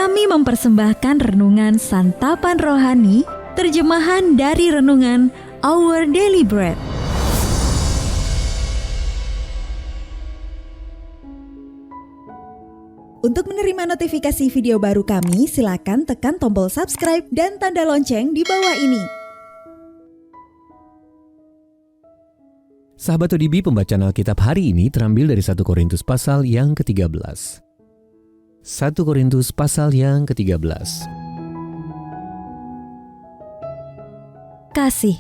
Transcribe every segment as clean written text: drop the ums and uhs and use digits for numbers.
Kami mempersembahkan renungan Santapan Rohani, terjemahan dari renungan Our Daily Bread. Untuk menerima notifikasi video baru kami, silakan tekan tombol subscribe dan tanda lonceng di bawah ini. Sahabat ODB, pembacaan Alkitab hari ini terambil dari 1 Korintus pasal yang ke-13. 1 Korintus pasal yang ke-13. Kasih.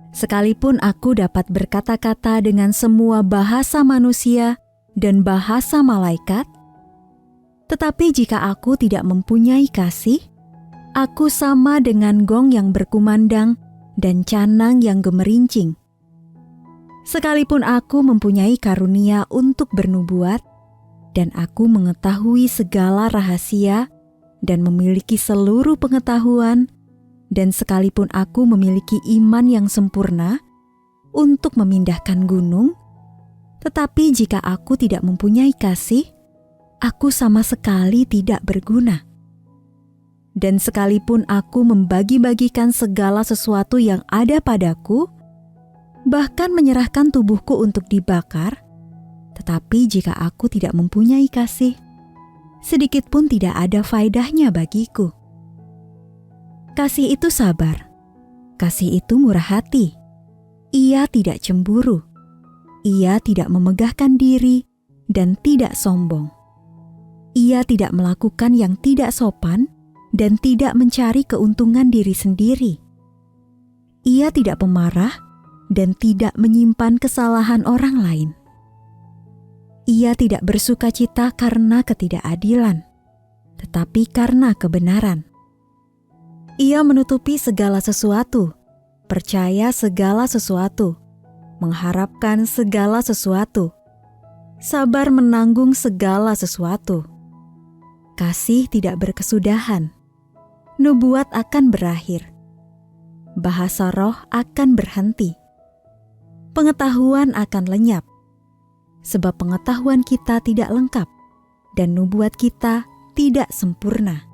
Sekalipun aku dapat berkata-kata dengan semua bahasa manusia dan bahasa malaikat, tetapi jika aku tidak mempunyai kasih, aku sama dengan gong yang berkumandang dan canang yang gemerincing. Sekalipun aku mempunyai karunia untuk bernubuat, dan aku mengetahui segala rahasia dan memiliki seluruh pengetahuan, dan sekalipun aku memiliki iman yang sempurna untuk memindahkan gunung, tetapi jika aku tidak mempunyai kasih, aku sama sekali tidak berguna. Dan sekalipun aku membagi-bagikan segala sesuatu yang ada padaku, bahkan menyerahkan tubuhku untuk dibakar, tetapi jika aku tidak mempunyai kasih, sedikit pun tidak ada faedahnya bagiku. Kasih itu sabar, kasih itu murah hati, ia tidak cemburu, ia tidak memegahkan diri dan tidak sombong. Ia tidak melakukan yang tidak sopan dan tidak mencari keuntungan diri sendiri. Ia tidak pemarah dan tidak menyimpan kesalahan orang lain. Ia tidak bersuka cita karena ketidakadilan, tetapi karena kebenaran. Ia menutupi segala sesuatu, percaya segala sesuatu, mengharapkan segala sesuatu, sabar menanggung segala sesuatu. Kasih tidak berkesudahan, nubuat akan berakhir, bahasa roh akan berhenti, pengetahuan akan lenyap, sebab pengetahuan kita tidak lengkap dan nubuat kita tidak sempurna.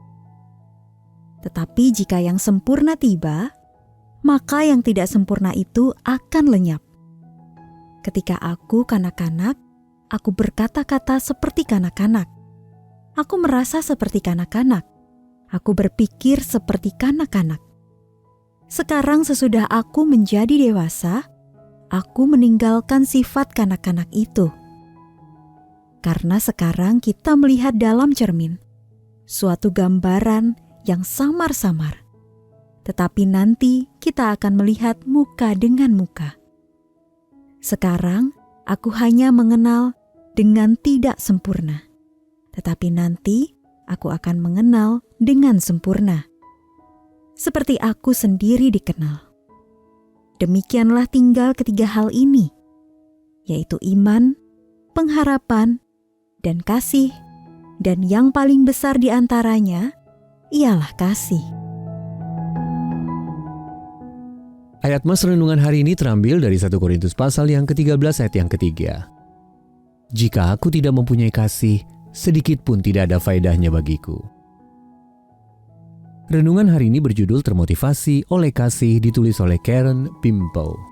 Tetapi jika yang sempurna tiba, maka yang tidak sempurna itu akan lenyap. Ketika aku kanak-kanak, aku berkata-kata seperti kanak-kanak. Aku merasa seperti kanak-kanak. Aku berpikir seperti kanak-kanak. Sekarang sesudah aku menjadi dewasa, aku meninggalkan sifat kanak-kanak itu. Karena sekarang kita melihat dalam cermin suatu gambaran yang samar-samar. Tetapi nanti kita akan melihat muka dengan muka. Sekarang aku hanya mengenal dengan tidak sempurna. Tetapi nanti aku akan mengenal dengan sempurna. Seperti aku sendiri dikenal. Demikianlah tinggal ketiga hal ini, yaitu iman, pengharapan, dan kasih, dan yang paling besar di antaranya ialah kasih. Ayat mas renungan hari ini terambil dari 1 Korintus pasal yang ke-13 ayat yang ketiga. Jika aku tidak mempunyai kasih, sedikit pun tidak ada faedahnya bagiku. Renungan hari ini berjudul Termotivasi oleh Kasih, ditulis oleh Karen Pimple.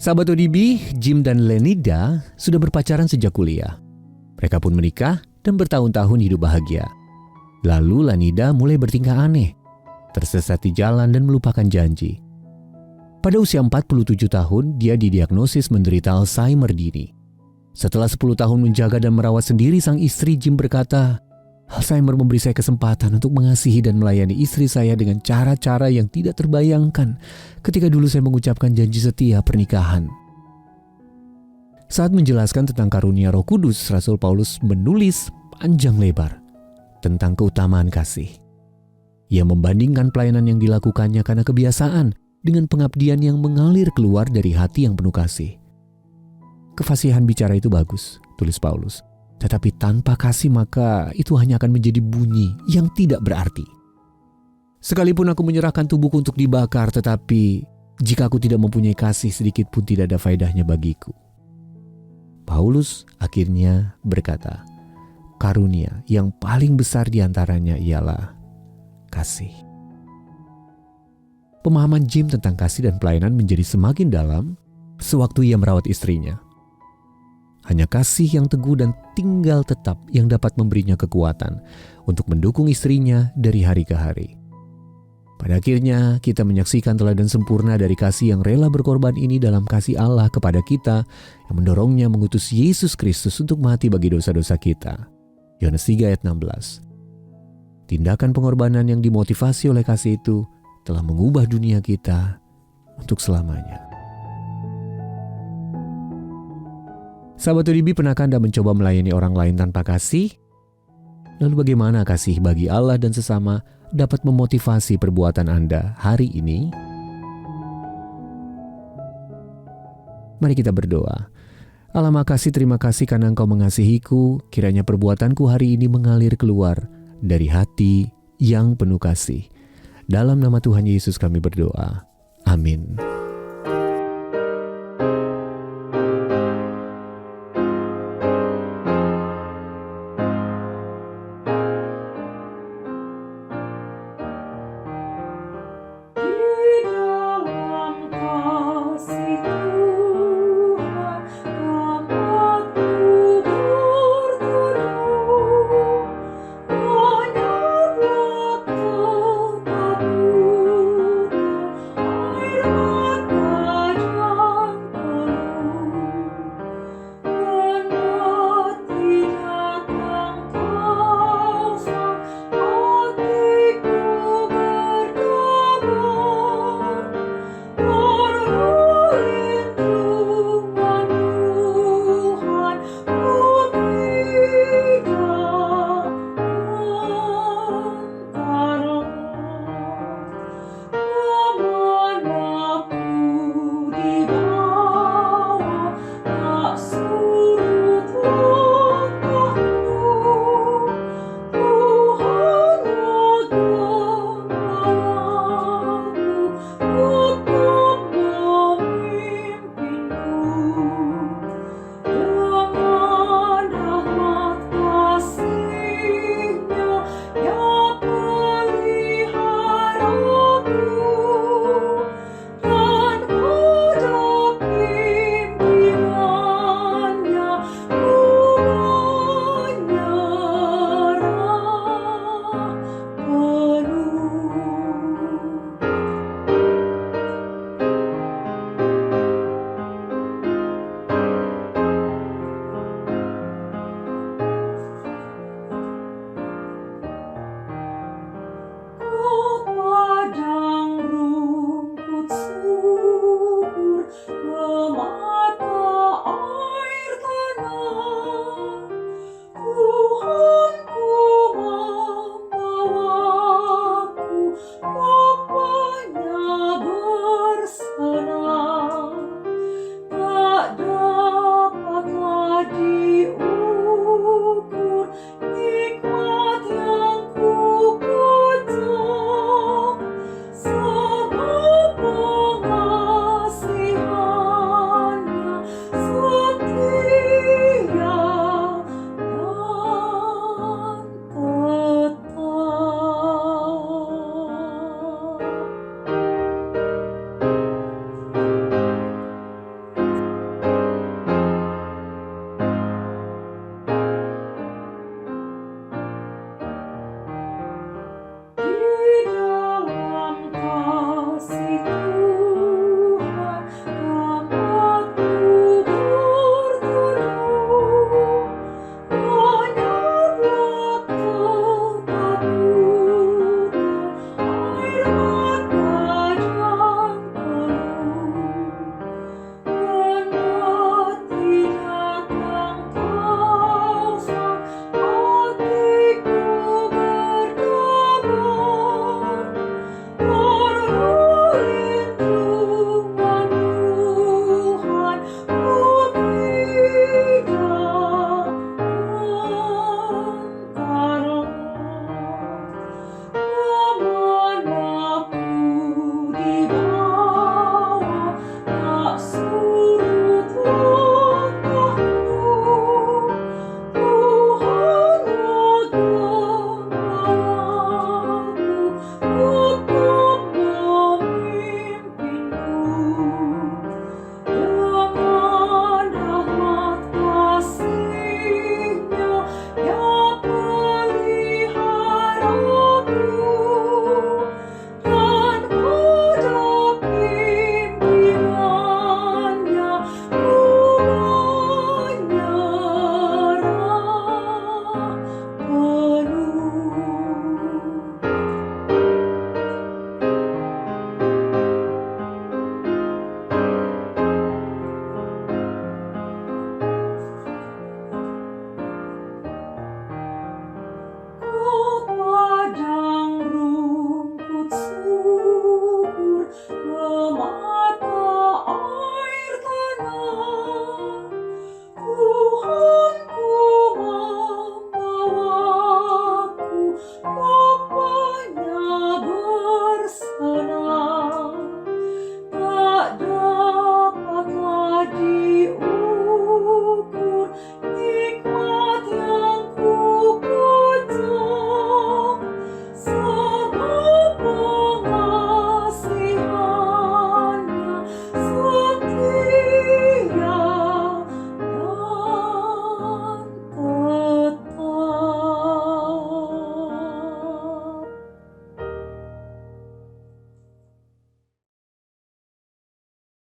Sahabat ODB, Jim dan Lenida sudah berpacaran sejak kuliah. Mereka pun menikah dan bertahun-tahun hidup bahagia. Lalu Lenida mulai bertingkah aneh, tersesat di jalan dan melupakan janji. Pada usia 47 tahun, dia didiagnosis menderita Alzheimer dini. Setelah 10 tahun menjaga dan merawat sendiri sang istri, Jim berkata, Alzheimer memberi saya kesempatan untuk mengasihi dan melayani istri saya dengan cara-cara yang tidak terbayangkan ketika dulu saya mengucapkan janji setia pernikahan. Saat menjelaskan tentang karunia Roh Kudus, Rasul Paulus menulis panjang lebar tentang keutamaan kasih. Ia membandingkan pelayanan yang dilakukannya karena kebiasaan dengan pengabdian yang mengalir keluar dari hati yang penuh kasih. Kefasihan bicara itu bagus, tulis Paulus. Tetapi tanpa kasih maka itu hanya akan menjadi bunyi yang tidak berarti. Sekalipun aku menyerahkan tubuhku untuk dibakar, tetapi jika aku tidak mempunyai kasih, sedikit pun tidak ada faedahnya bagiku. Paulus akhirnya berkata, karunia yang paling besar di antaranya ialah kasih. Pemahaman Jim tentang kasih dan pelayanan menjadi semakin dalam sewaktu ia merawat istrinya. Hanya kasih yang teguh dan tinggal tetap yang dapat memberinya kekuatan untuk mendukung istrinya dari hari ke hari. Pada akhirnya kita menyaksikan teladan sempurna dari kasih yang rela berkorban ini dalam kasih Allah kepada kita yang mendorongnya mengutus Yesus Kristus untuk mati bagi dosa-dosa kita. Yohanes 3 ayat 16. Tindakan pengorbanan yang dimotivasi oleh kasih itu telah mengubah dunia kita untuk selamanya. Sahabat UDB, pernahkah Anda mencoba melayani orang lain tanpa kasih? Lalu bagaimana kasih bagi Allah dan sesama dapat memotivasi perbuatan Anda hari ini? Mari kita berdoa. Allah makasih, terima kasih karena Engkau mengasihiku. Kiranya perbuatanku hari ini mengalir keluar dari hati yang penuh kasih. Dalam nama Tuhan Yesus kami berdoa. Amin.